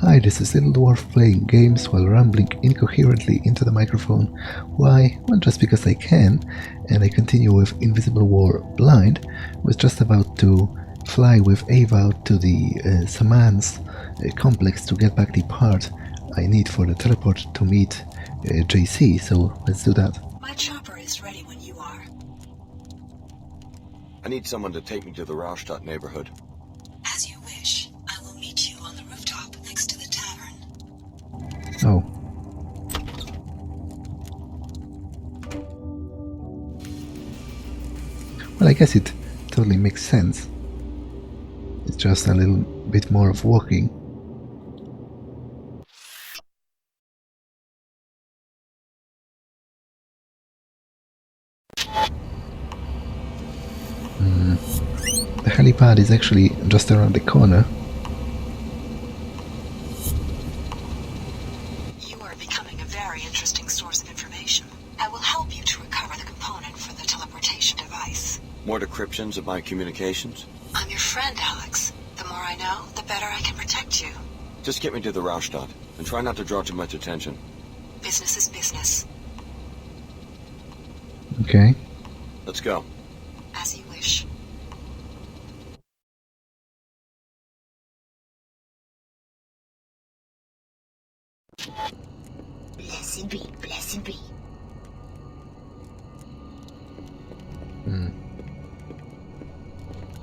Hi, this is Little Dwarf playing games while rambling incoherently into the microphone. Why? Well, just because I can, and I continue with Invisible War Blind. Was just about to fly with Ava out to the Samans complex to get back the part I need for the teleport to meet JC, so let's do that. My chopper is ready when you are. I need someone to take me to the Raustadt neighborhood. As you wish. I will meet you on the rooftop next to the tavern. Oh. Well, I guess it totally makes sense. It's just a little bit more of walking. The helipad is actually just around the corner. You are becoming a very interesting source of information. I will help you to recover the component for the teleportation device. More decryptions of my communications? I'm your friend, Alex. The more I know, the better I can protect you. Just get me to the Raustadt, and try not to draw too much attention. Business is business. Okay. Let's go. As you wish. Blessed be, blessed be.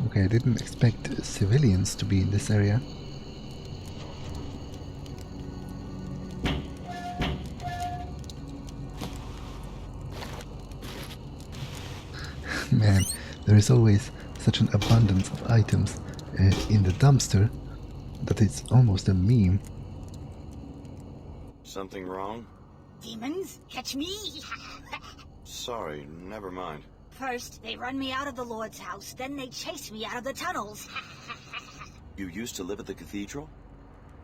Okay, I didn't expect civilians to be in this area. Man, there is always such an abundance of items in the dumpster that it's almost a meme. Something wrong? Demons, catch me! Sorry, never mind. First, they run me out of the Lord's house, then they chase me out of the tunnels. You used to live at the cathedral?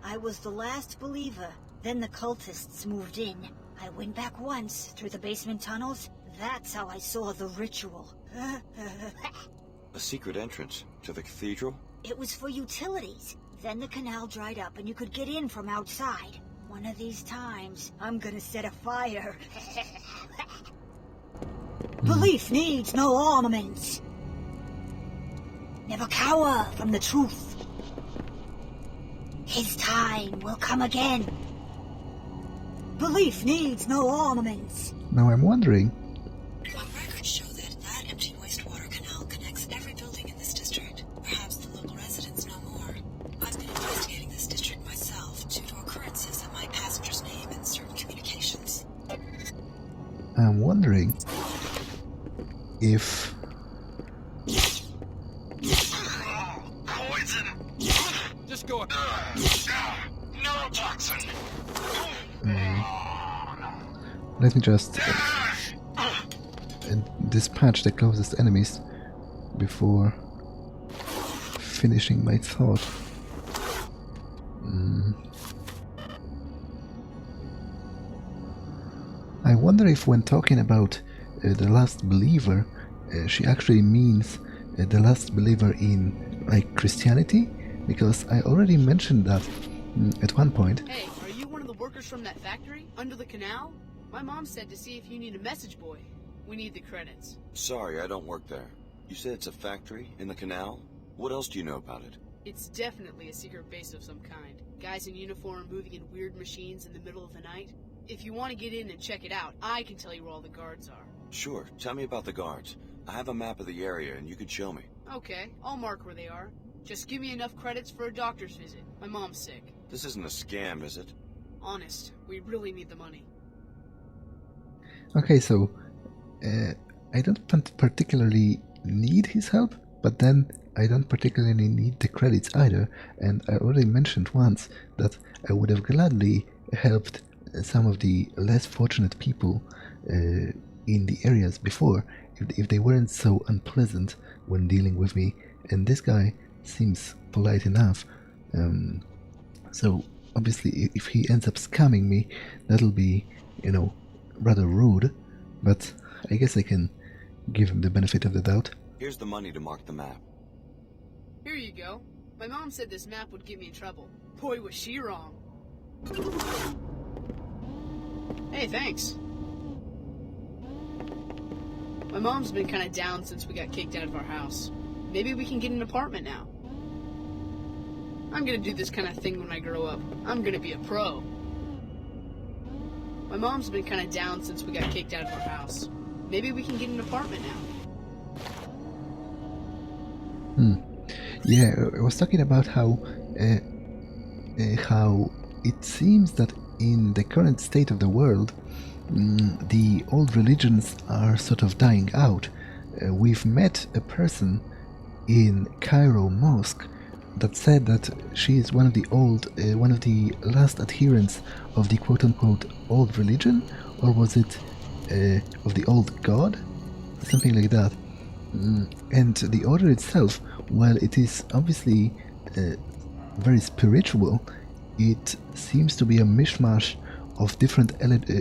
I was the last believer. Then the cultists moved in. I went back once, through the basement tunnels. That's how I saw the ritual. A secret entrance to the cathedral? It was for utilities. Then the canal dried up and you could get in from outside. One of these times, I'm gonna set a fire. Belief needs no armaments. Never cower from the truth. His time will come again. Belief needs no armaments. Now I'm wondering, My records show that empty wastewater canal connects every building in this district. Perhaps the local residents know more. I've been investigating this district myself due to occurrences of my passenger's name in certain communications. I'm wondering if Poison. Just go. Neurotoxin. let me just dispatch the closest enemies before finishing my thought. I wonder if when talking about the last believer, she actually means the last believer in like Christianity, because I already mentioned that at one point. Hey, are you one of the workers from that factory under the canal? My mom said to see if you need a message boy. We need the credits. Sorry, I don't work there. You said it's a factory in the canal? What else do you know about it? It's definitely a secret base of some kind. Guys in uniform moving in weird machines in the middle of the night. If you want to get in and check it out, I can tell you where all the guards are. Sure, tell me about the guards. I have a map of the area and you could show me. Okay, I'll mark where they are. Just give me enough credits for a doctor's visit. My mom's sick. This isn't a scam, is it? Honest, we really need the money. Okay, so I don't particularly need his help, but then I don't particularly need the credits either, and I already mentioned once that I would have gladly helped some of the less fortunate people in the areas before if they weren't so unpleasant when dealing with me, and this guy seems polite enough, so obviously if he ends up scamming me, that'll be, you know, rather rude, but I guess I can give him the benefit of the doubt. Here's the money to mark the map. Here you go. My mom said this map would get me in trouble. Boy, was she wrong. Hey, thanks. My mom's been kind of down since we got kicked out of our house. Maybe we can get an apartment now. I'm gonna do this kind of thing when I grow up. I'm gonna be a pro. My mom's been kind of down since we got kicked out of our house. Maybe we can get an apartment now. Yeah, I was talking about how it seems that in the current state of the world, the old religions are sort of dying out. We've met a person in Cairo Mosque that said that she is one of the last adherents of the quote-unquote old religion, or was it of the old god? Something like that. And the order itself, while it is obviously very spiritual, it seems to be a mishmash of different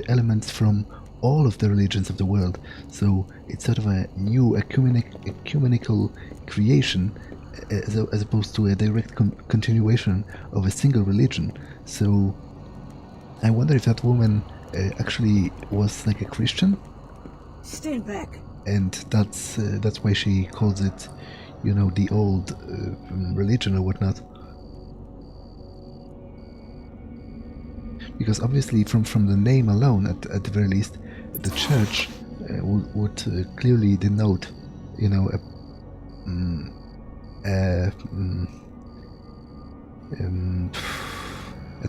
elements from all of the religions of the world. So it's sort of a new ecumenical creation as opposed to a direct continuation of a single religion. So I wonder if that woman actually was like a Christian. Stand back. And that's why she calls it, you know, the old religion or whatnot. Because obviously, from the name alone, at the very least, the church would clearly denote, you know, a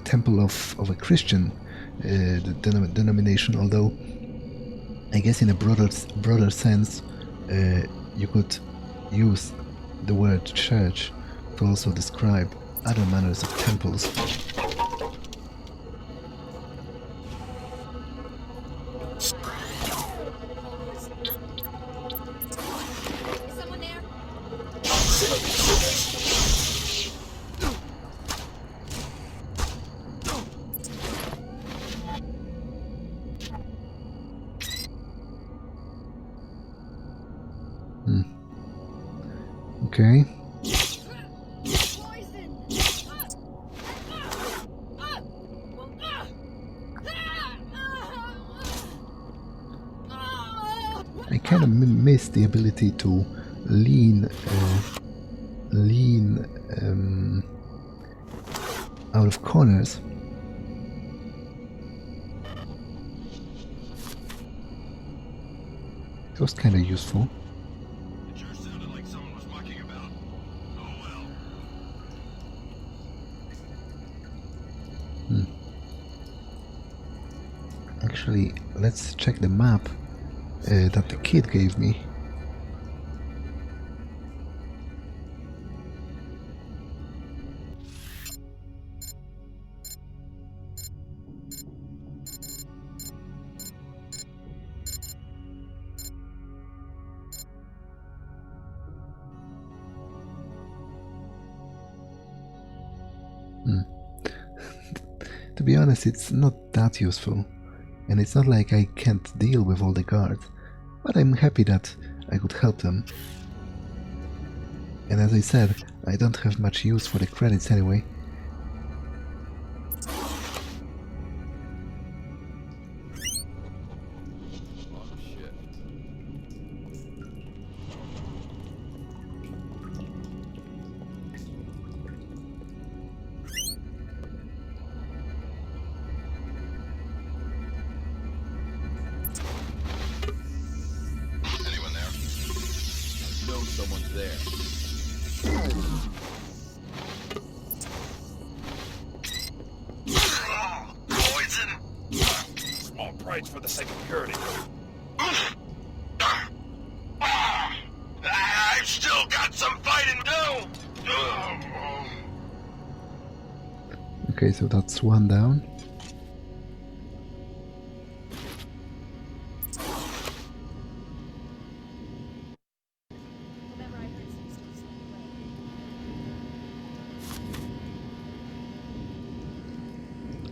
temple of a Christian denomination. Although, I guess in a broader sense, you could use the word church to also describe other manners of temples. Okay. I kind of miss the ability to lean out of corners. It was kind of useful. It sure sounded like someone was mucking about. Oh well. Actually, let's check the map that the kid gave me. To be honest, it's not that useful, and it's not like I can't deal with all the guards, but I'm happy that I could help them. And as I said, I don't have much use for the credits anyway. Someone's there. Poison! Small price for the sake of purity. I've still got some fighting to do! Okay, so that's one down.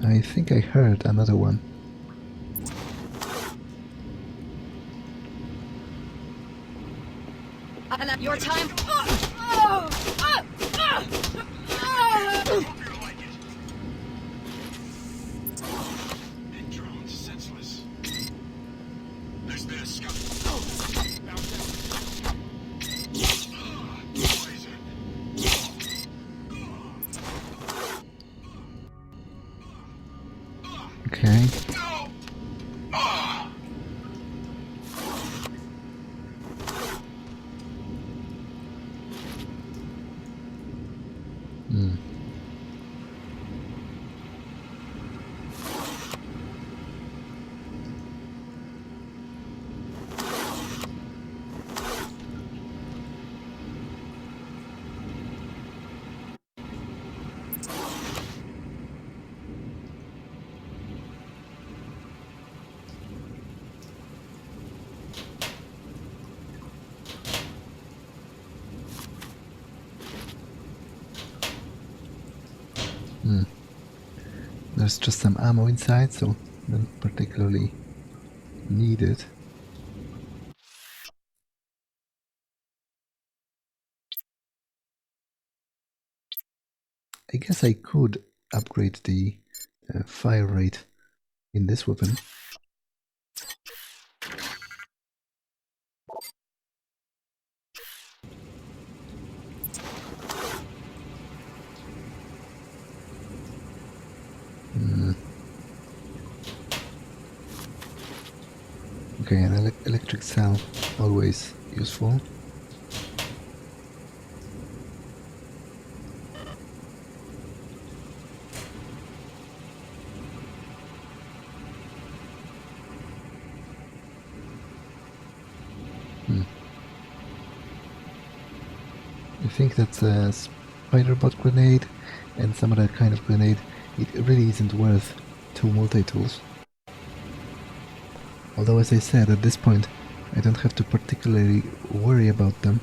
I think I heard another one. Your time. Okay. Hmm. There's just some ammo inside, so don't particularly need it. I guess I could upgrade the fire rate in this weapon. Okay, an electric cell, always useful. I think that's a spider bot grenade and some other kind of grenade. It really isn't worth 2 multi-tools. Although, as I said, at this point I don't have to particularly worry about them.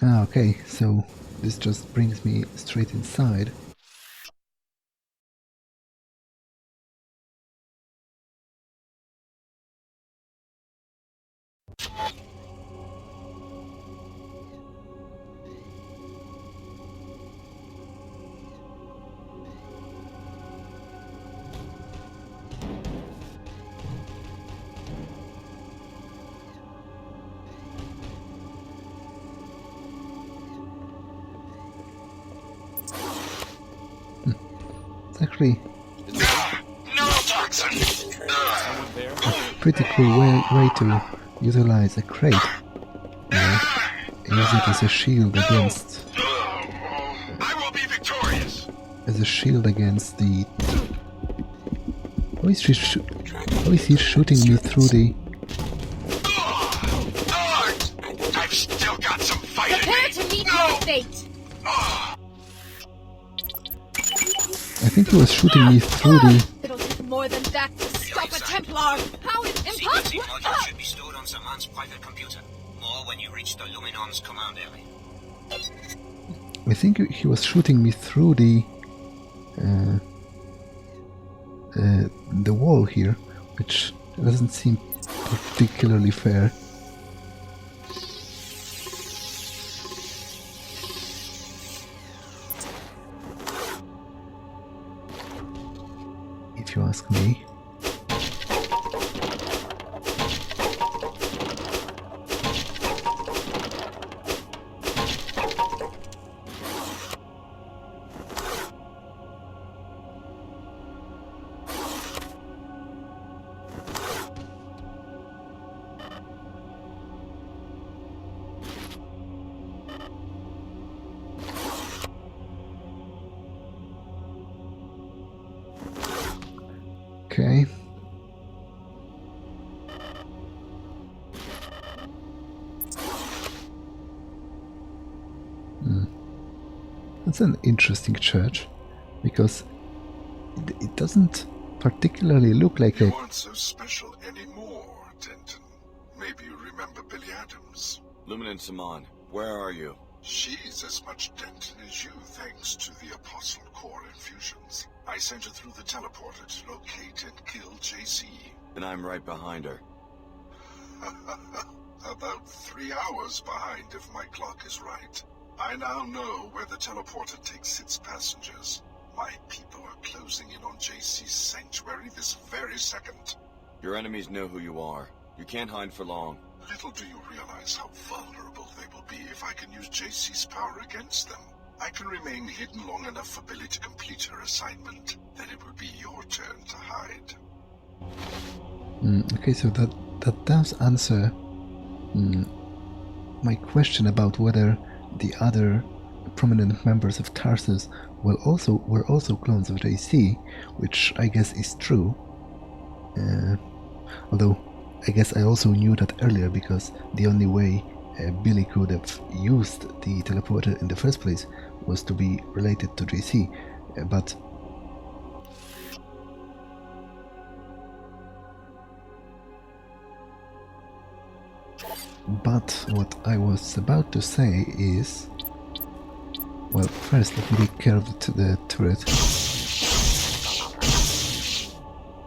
Ah, okay, so this just brings me straight inside. It's actually a pretty cool way to utilize a crate. Use it as a shield against... I will be victorious. As a shield against the... How is he shooting me through the... I've still got some fight in Prepare me. to meet your fate! I think he was shooting me through the... It'll take more than that to stop a Templar! How is Sequencing impossible? module should be stored on Saman's private computer. More when you reach the Luminon's command area. I think he was shooting me through the wall here, which doesn't seem particularly fair. If you ask me. Okay. That's an interesting church, because it doesn't particularly look like You a... aren't so special anymore, Denton. Maybe you remember Billy Adams. Lumin and Saman, where are you? She's as much Denton as you, thanks to the Apostle Core infusions. I sent her through the teleporter to locate and kill JC. And I'm right behind her. About 3 hours behind, if my clock is right. I now know where the teleporter takes its passengers. My people are closing in on JC's sanctuary this very second. Your enemies know who you are. You can't hide for long. Little do you realize how vulnerable they will be if I can use JC's power against them. I can remain hidden long enough for Billy to complete her assignment. Then it will be your turn to hide. Okay, so that does answer my question about whether the other prominent members of Tarsus were also clones of JC, which I guess is true. Although I guess I also knew that earlier, because the only way Billy could have used the teleporter in the first place was to be related to JC. But what I was about to say is, well, first let me take care of the turret,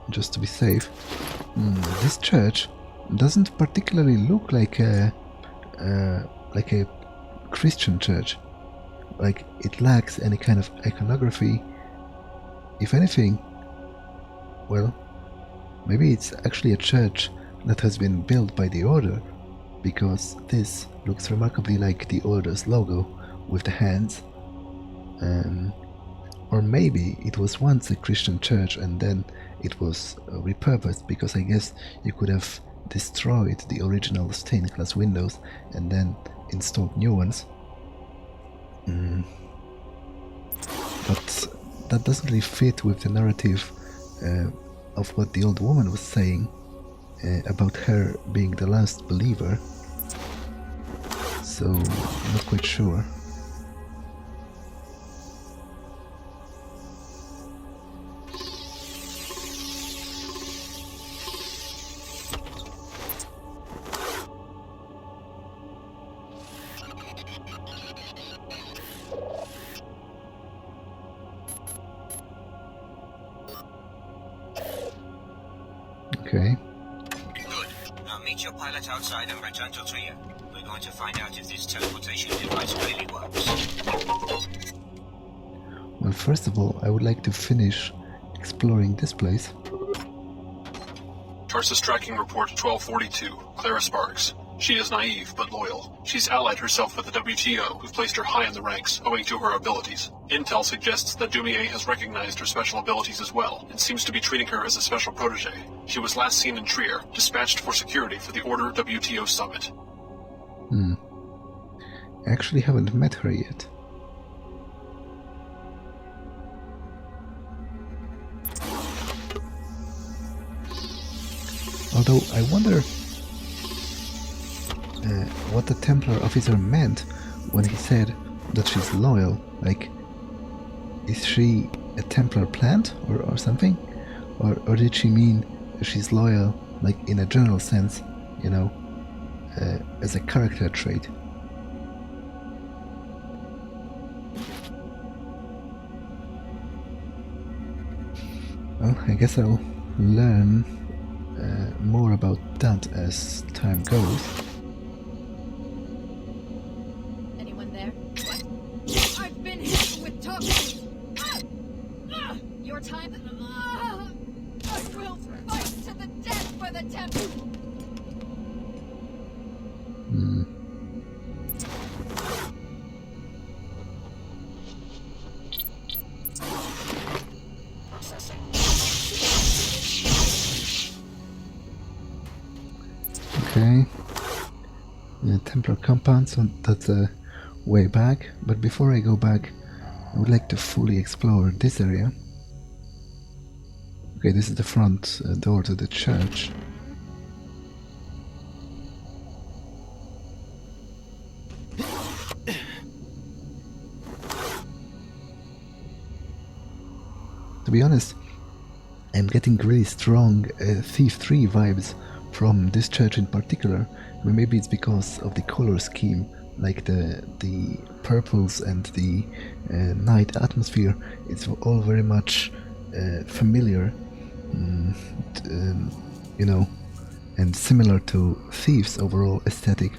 just to be safe. This church doesn't particularly look like a Christian church. Like, it lacks any kind of iconography. If anything, well, maybe it's actually a church that has been built by the Order, because this looks remarkably like the Order's logo with the hands. Or maybe it was once a Christian church and then it was repurposed, because I guess you could have destroyed the original stained glass windows and then installed new ones. But that doesn't really fit with the narrative of what the old woman was saying about her being the last believer. So, I'm not quite sure. Okay. Good. Now meet your pilot outside and return to Trier. We're going to find out if this teleportation device really works. Well, first of all, I would like to finish exploring this place. Tarsus tracking report 1242. Klara Sparks. She is naive, but loyal. She's allied herself with the WTO, who've placed her high in the ranks, owing to her abilities. Intel suggests that Dumier has recognized her special abilities as well, and seems to be treating her as a special protege. She was last seen in Trier, dispatched for security for the Order WTO summit. I actually haven't met her yet. Although I wonder what the Templar officer meant when he said that she's loyal. Like, is she a Templar plant or something? Or did she mean she's loyal, like in a general sense, you know, as a character trait? Well, I guess I'll learn more about that as time goes. Anyone there? I've been hit with toxins! Your time? I will fight to the death for the Temple! Okay. Templar compound, so that's way back. But before I go back, I would like to fully explore this area. Okay, this is the front door to the church. To be honest, I'm getting really strong Thief 3 vibes from this church in particular. I mean, maybe it's because of the color scheme, like the purples and the night atmosphere. It's all very much familiar, you know, and similar to Thief's overall aesthetic.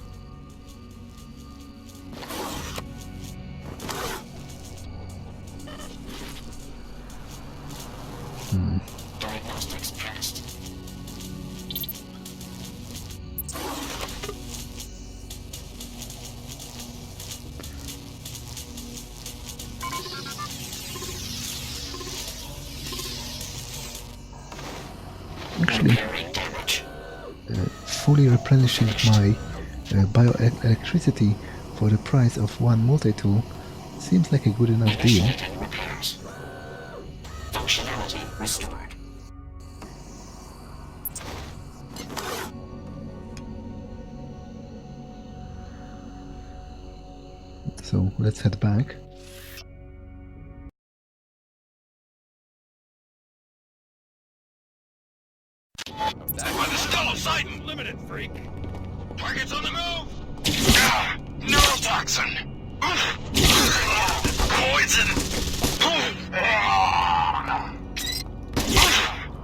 fully replenishing my bioelectricity for the price of one multi-tool seems like a good enough deal. Repairs. Functionality restored. So let's head back. That one is still sighting. Limited, freak. Targets on the move. Neurotoxin. Poison.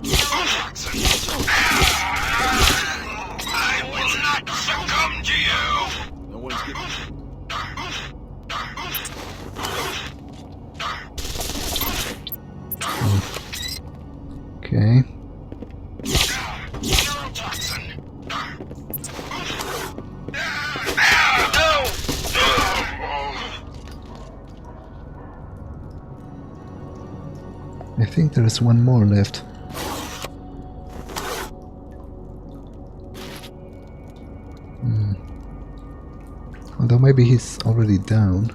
Neurotoxin. I will not succumb to you. No one's getting... Okay. Neurotoxin. I think there is one more left. Although maybe he's already down.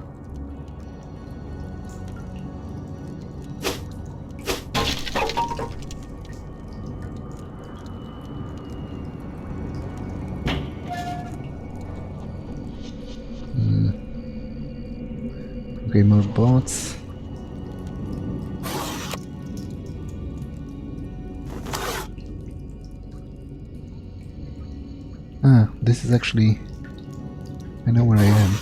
Okay, more bots. Ah, this is actually... I know where I am.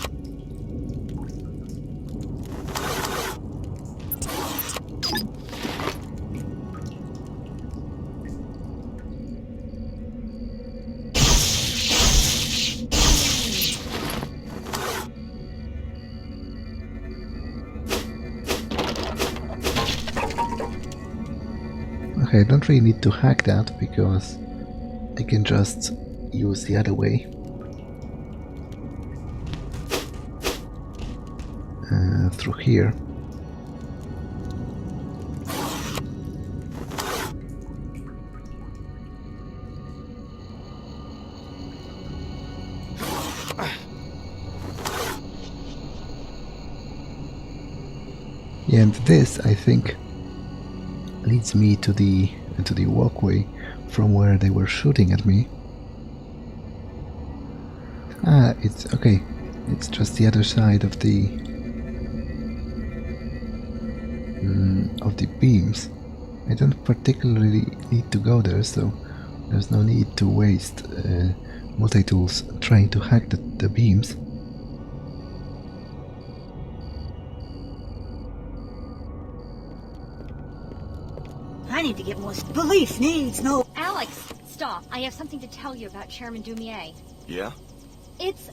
Okay, I don't really need to hack that because I can just use the other way. Through here. Yeah, and this, I think, leads me to the walkway from where they were shooting at me. Ah, it's okay. It's just the other side of the beams. I don't particularly need to go there, so there's no need to waste multi-tools trying to hack the beams. I need to get more... Belief needs no... Alex, stop. I have something to tell you about Chairman Dumier. Yeah? It's...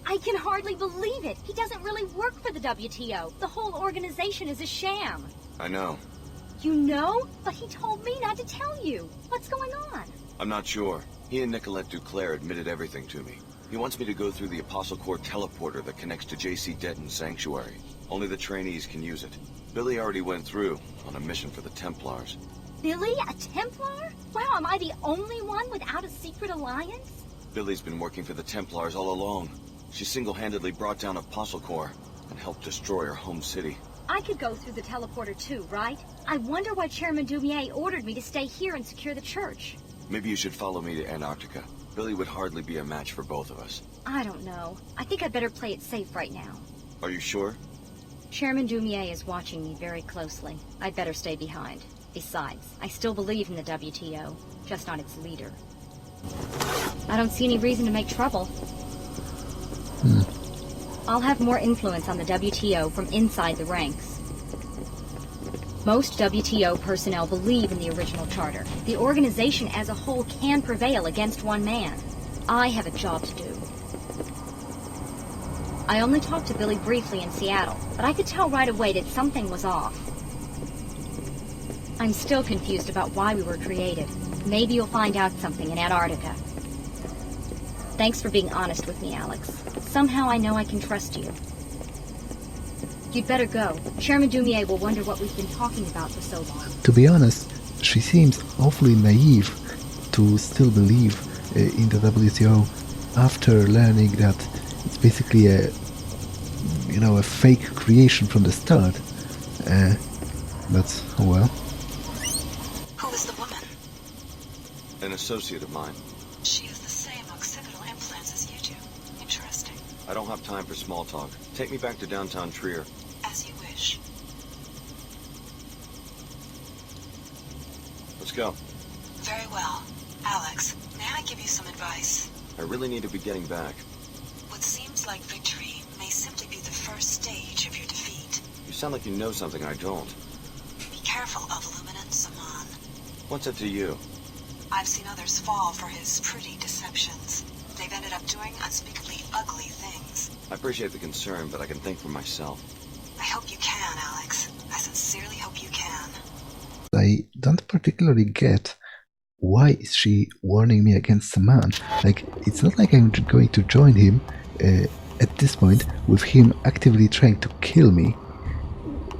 I can hardly believe it. He doesn't really work for the WTO. The whole organization is a sham. I know. You know? But he told me not to tell you. What's going on? I'm not sure. He and Nicolette Duclair admitted everything to me. He wants me to go through the Apostle Corps teleporter that connects to J.C. Denton's sanctuary. Only the trainees can use it. Billy already went through on a mission for the Templars. Billy, a Templar? Wow, am I the only one without a secret alliance? Billy's been working for the Templars all along. She single-handedly brought down Apostle Corps and helped destroy her home city. I could go through the teleporter too, right? I wonder why Chairman Dumier ordered me to stay here and secure the church. Maybe you should follow me to Antarctica. Billy would hardly be a match for both of us. I don't know. I think I'd better play it safe right now. Are you sure? Chairman Dumier is watching me very closely. I'd better stay behind. Besides, I still believe in the WTO, just not its leader. I don't see any reason to make trouble. I'll have more influence on the WTO from inside the ranks. Most WTO personnel believe in the original charter. The organization as a whole can prevail against one man. I have a job to do. I only talked to Billy briefly in Seattle, but I could tell right away that something was off. I'm still confused about why we were created. Maybe you'll find out something in Antarctica. Thanks for being honest with me, Alex. Somehow I know I can trust you. You'd better go. Chairman Dumier will wonder what we've been talking about for so long. To be honest, she seems awfully naive to still believe in the WTO after learning that it's basically a fake creation from the start. But oh well. Who is the woman? An associate of mine. She has the same occipital implants as you do. Interesting. I don't have time for small talk. Take me back to downtown Trier. As you wish. Let's go. Very well. Alex, may I give you some advice? I really need to be getting back. What seems like victory may simply be the first stage of your defeat. You sound like you know something I don't. Be careful of Illuminant Saman. What's it to you? I've seen others fall for his pretty deceptions. They've ended up doing unspeakably ugly things. I appreciate the concern, but I can think for myself. I hope you can, Alex. I sincerely hope you can. I don't particularly get why is she warning me against Saman. Like, it's not like I'm going to join him at this point with him actively trying to kill me.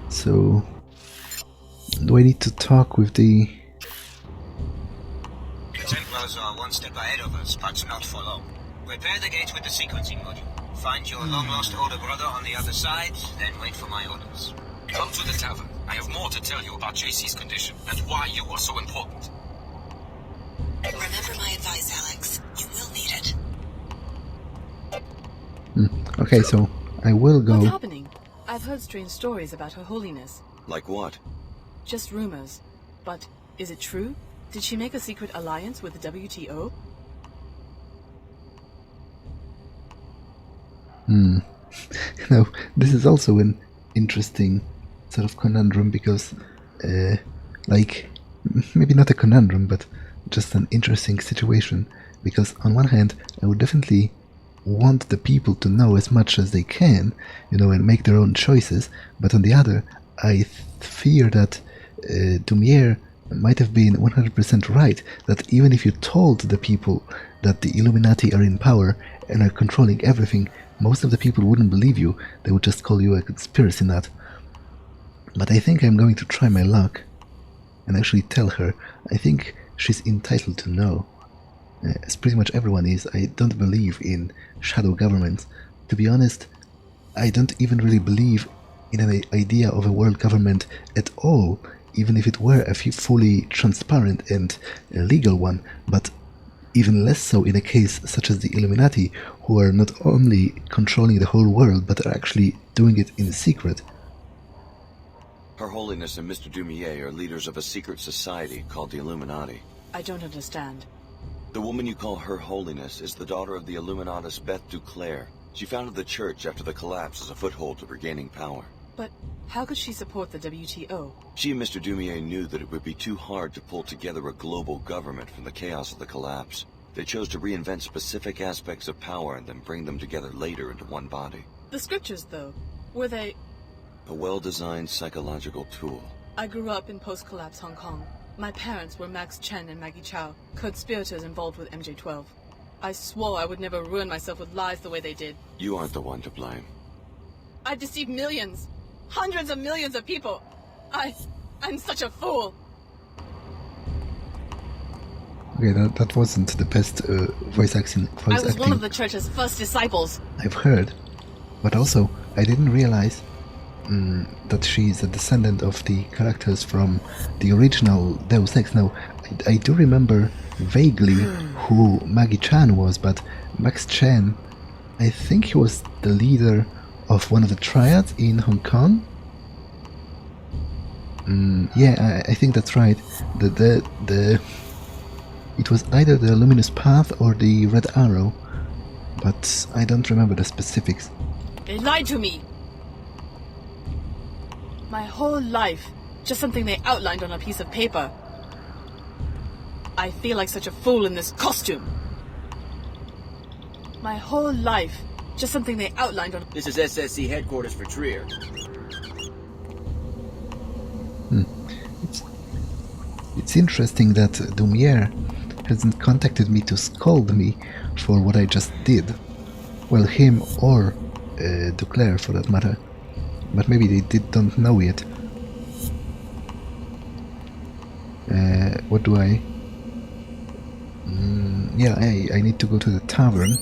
So, do I need to talk with the... The Templars are one step ahead of us, but not for long. Repair the gate with the sequencing module. Find your long-lost older brother on the other side, then wait for my orders. Come to the tavern. I have more to tell you about JC's condition and why you are so important. Remember my advice, Alex. You will need it. Okay, so I will go... What's happening? I've heard strange stories about Her Holiness. Like what? Just rumors. But is it true? Did she make a secret alliance with the WTO? This is also an interesting sort of conundrum because, like, maybe not a conundrum, but just an interesting situation. Because on one hand, I would definitely want the people to know as much as they can, and make their own choices. But on the other, I fear that Dumier might have been 100% right, that even if you told the people that the Illuminati are in power and are controlling everything, most of the people wouldn't believe you. They would just call you a conspiracy nut. But I think I'm going to try my luck and actually tell her. I think she's entitled to know. As pretty much everyone is. I don't believe in shadow governments. To be honest, I don't even really believe in an idea of a world government at all, even if it were a fully transparent and legal one, but even less so in a case such as the Illuminati, who are not only controlling the whole world, but are actually doing it in secret. Her Holiness and Mr. Dumier are leaders of a secret society called the Illuminati. I don't understand. The woman you call Her Holiness is the daughter of the Illuminatus Beth Duclair. She founded the church after the collapse as a foothold to regaining power. But how could she support the WTO? She and Mr. Dumier knew that it would be too hard to pull together a global government from the chaos of the collapse. They chose to reinvent specific aspects of power and then bring them together later into one body. The scriptures, though, were they... A well-designed psychological tool. I grew up in post-collapse Hong Kong. My parents were Max Chen and Maggie Chow, conspirators involved with MJ-12. I swore I would never ruin myself with lies the way they did. You aren't the one to blame. I deceived millions, hundreds of millions of people. I'm such a fool. Okay, that wasn't the best voice acting. I was one of the church's first disciples. I've heard, but also I didn't realize that she's a descendant of the characters from the original Deus Ex. Now, I do remember vaguely who Maggie Chan was, but Max Chen, I think he was the leader of one of the triads in Hong Kong. Yeah, I think that's right. It was either the Luminous Path or the Red Arrow, but I don't remember the specifics. They lied to me. My whole life, just something they outlined on a piece of paper. I feel like such a fool in this costume. My whole life, just something they outlined on... This is SSC headquarters for Trier. It's interesting that Dumier hasn't contacted me to scold me for what I just did. Well, him or Duclair for that matter. But maybe they don't know yet. What do I... yeah, I need to go to the tavern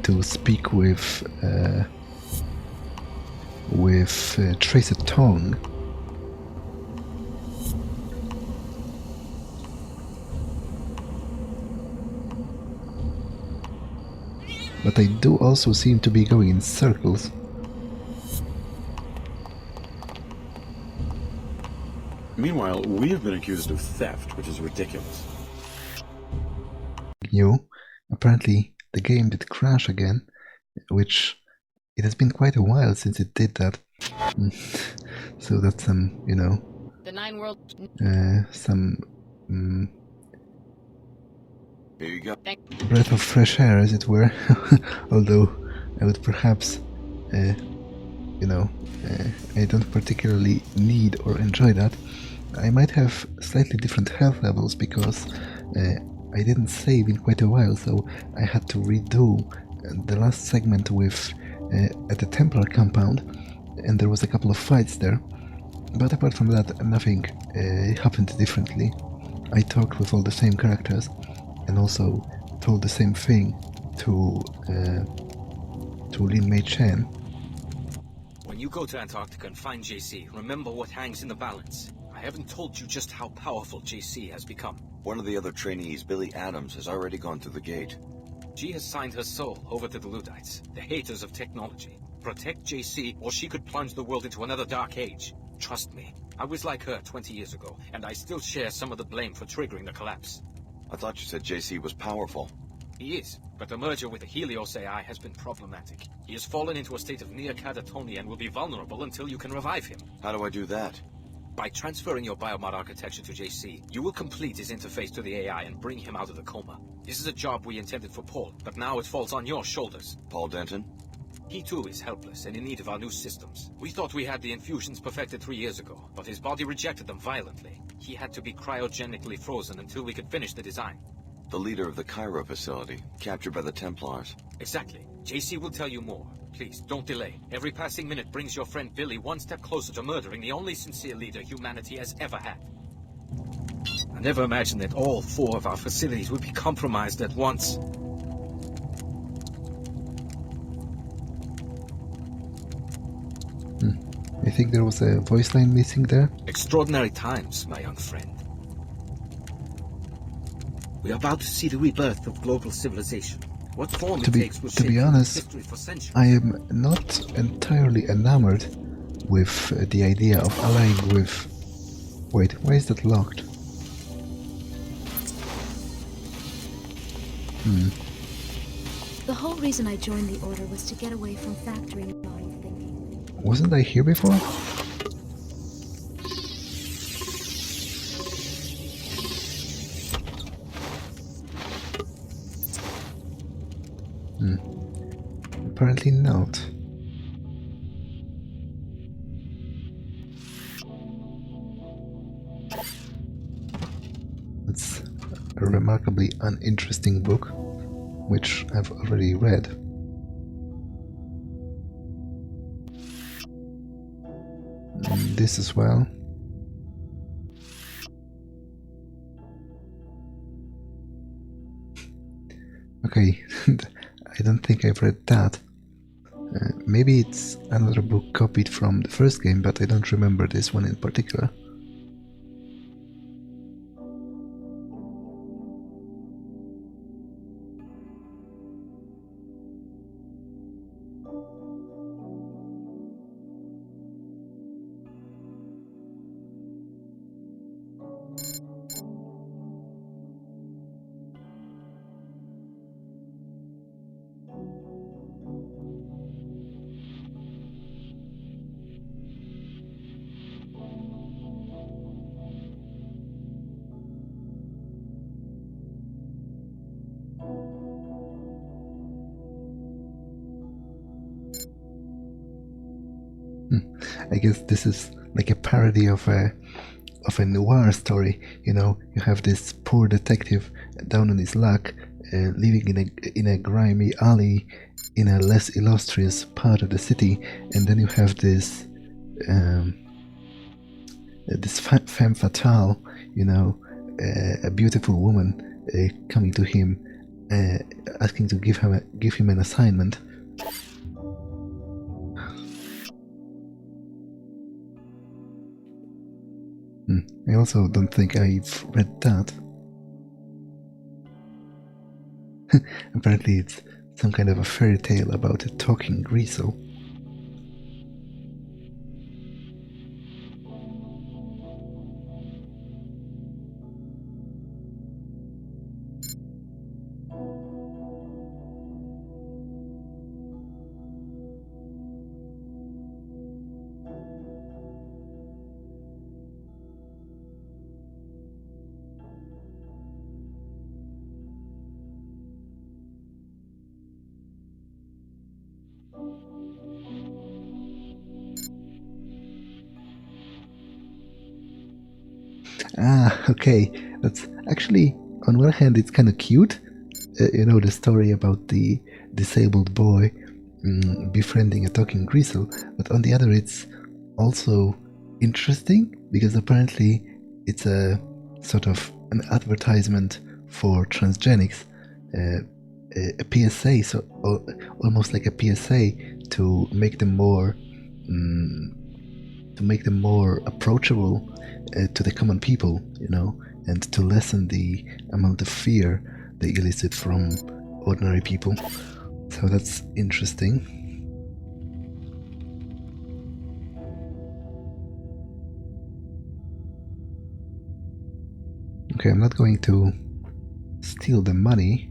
to speak with Tracer Tong. But I do also seem to be going in circles. Meanwhile, we have been accused of theft, which is ridiculous. Apparently the game did crash again, which it has been quite a while since it did that. So that's some, you know, The 9 world. some Here you go. breath of fresh air, as it were. Although I would perhaps, you know, I don't particularly need or enjoy that. I might have slightly different health levels because I didn't save in quite a while, so I had to redo the last segment with at the Templar compound, and there was a couple of fights there. But apart from that, nothing happened differently. I talked with all the same characters, and also told the same thing to Lin Mei Chen. When you go to Antarctica and find JC, remember what hangs in the balance. I haven't told you just how powerful JC has become. One of the other trainees, Billy Adams, has already gone through the gate. She has signed her soul over to the Luddites, the haters of technology. Protect JC, or she could plunge the world into another dark age. Trust me, I was like her 20 years ago, and I still share some of the blame for triggering the collapse. I thought you said JC was powerful. He is, but the merger with the Helios AI has been problematic. He has fallen into a state of near catatonia and will be vulnerable until you can revive him. How do I do that? By transferring your biomod architecture to JC, you will complete his interface to the AI and bring him out of the coma. This is a job we intended for Paul, but now it falls on your shoulders. Paul Denton? He too is helpless and in need of our new systems. We thought we had the infusions perfected 3 years ago, but his body rejected them violently. He had to be cryogenically frozen until we could finish the design. The leader of the Cairo facility, captured by the Templars. Exactly. JC will tell you more. Please, don't delay. Every passing minute brings your friend Billy one step closer to murdering the only sincere leader humanity has ever had. I never imagined that all 4 of our facilities would be compromised at once. I think there was a voice line missing there. Extraordinary times, my young friend. We are about to see the rebirth of global civilization. What form it takes will shape history for centuries. I am not entirely enamored with the idea of allying with... Wait, why is that locked? The whole reason I joined the Order was to get away from factory model thinking. Wasn't I here before? Apparently not. It's a remarkably uninteresting book, which I've already read. And this as well. Okay, I don't think I've read that. Maybe it's another book copied from the first game, but I don't remember this one in particular. I guess this is like a parody of a noir story. You know, you have this poor detective down on his luck, living in a grimy alley in a less illustrious part of the city, and then you have this this femme fatale, you know, a beautiful woman coming to him asking to give him an assignment. I also don't think I've read that. Apparently it's some kind of a fairy tale about a talking greasel. Ah, okay. That's actually, on one hand, it's kind of cute. You know, the story about the disabled boy befriending a talking greasel, but on the other, it's also interesting because apparently it's a sort of an advertisement for transgenics, a PSA, so almost like a PSA to make them more approachable to the common people, you know, and to lessen the amount of fear they elicit from ordinary people. So that's interesting. Okay, I'm not going to steal the money,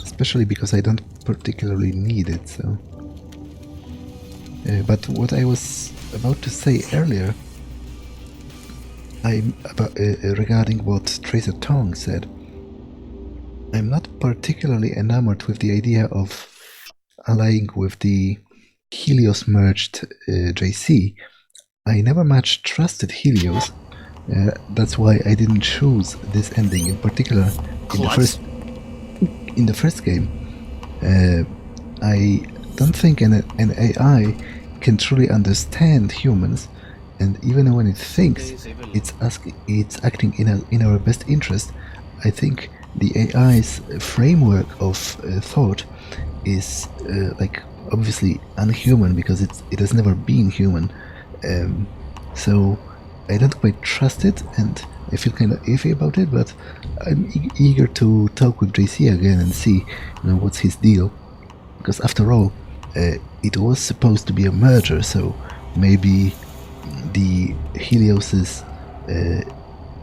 especially because I don't particularly need it, so... but what I was about to say earlier, regarding what Tracer Tong said, I'm not particularly enamored with the idea of allying with the Helios merged JC. I never much trusted Helios. That's why I didn't choose this ending in particular in the first game. I don't think an AI can truly understand humans, and even when it thinks it's acting in our best interest, I think the AI's framework of thought is like obviously unhuman because it has never been human. So I don't quite trust it, and I feel kind of iffy about it. But I'm eager to talk with JC again and see, you know, what's his deal. Because after all, it was supposed to be a merger, so maybe the Helios's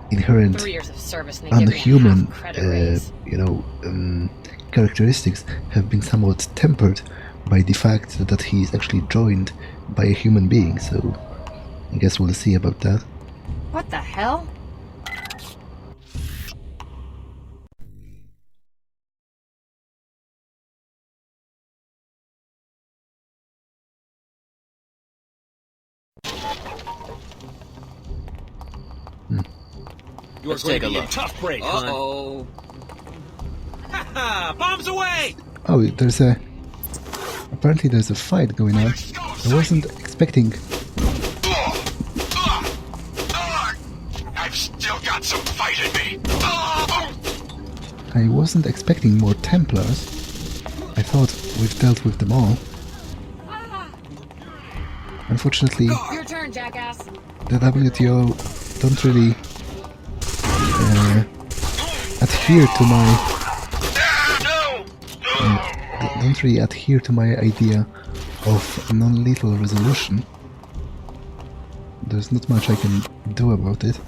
inherent unhuman, characteristics have been somewhat tempered by the fact that he is actually joined by a human being. So I guess we'll see about that. What the hell? Let's take a look. Tough break, Uh-oh. Bombs away! Oh, apparently there's a fight going on. I wasn't expecting... I've still got some fight in me. I wasn't expecting more Templars. I thought we've dealt with them all. Unfortunately, Your turn, jackass. the WTO don't really adhere to my idea of non-lethal resolution. There's not much I can do about it.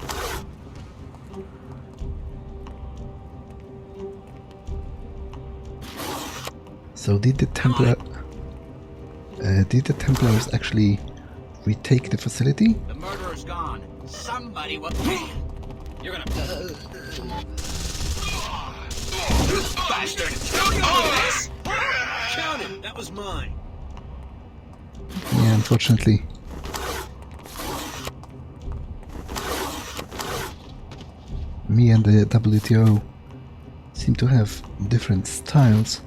So did the Templars actually retake the facility? The murderer's gone. Somebody will... You're gonna... Bastard! Count it! That was mine. Yeah, unfortunately. Me and the WTO seem to have different styles.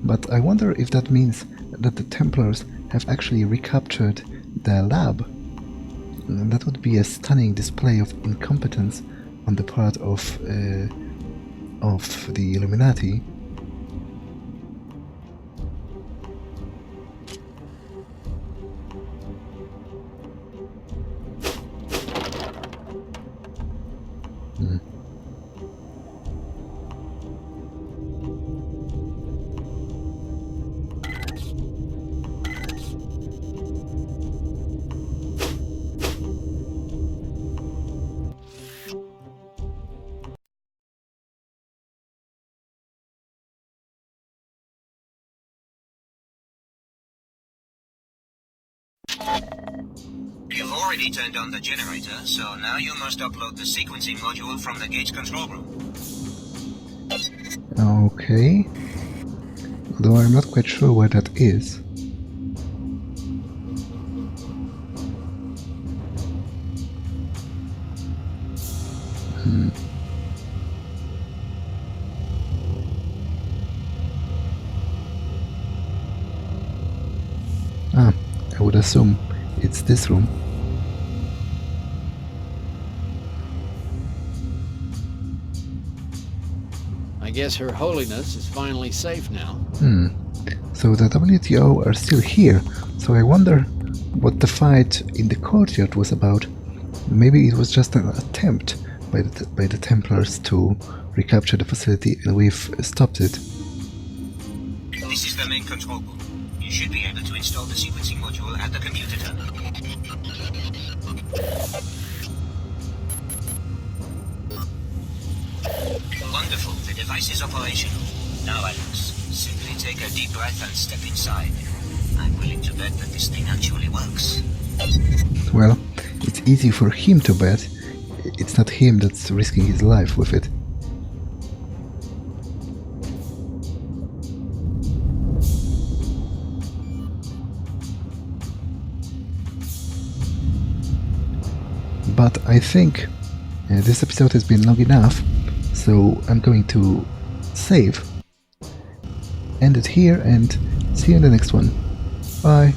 But I wonder if that means that the Templars have actually recaptured the lab. That would be a stunning display of incompetence on the part of the Illuminati. You've already turned on the generator, so now you must upload the sequencing module from the gate's control room. Okay. Though I'm not quite sure where that is. I would assume it's this room. I guess Her Holiness is finally safe now. So the WTO are still here, so I wonder what the fight in the courtyard was about. Maybe it was just an attempt by the Templars to recapture the facility and we've stopped it. This is the main control room. You should be able to install the sequencing module at the computer terminal. Wonderful, the device is operational. Now, Alex, simply take a deep breath and step inside. I'm willing to bet that this thing actually works. Well, it's easy for him to bet. It's not him that's risking his life with it. But I think this episode has been long enough, so I'm going to save, end it here, and see you in the next one. Bye!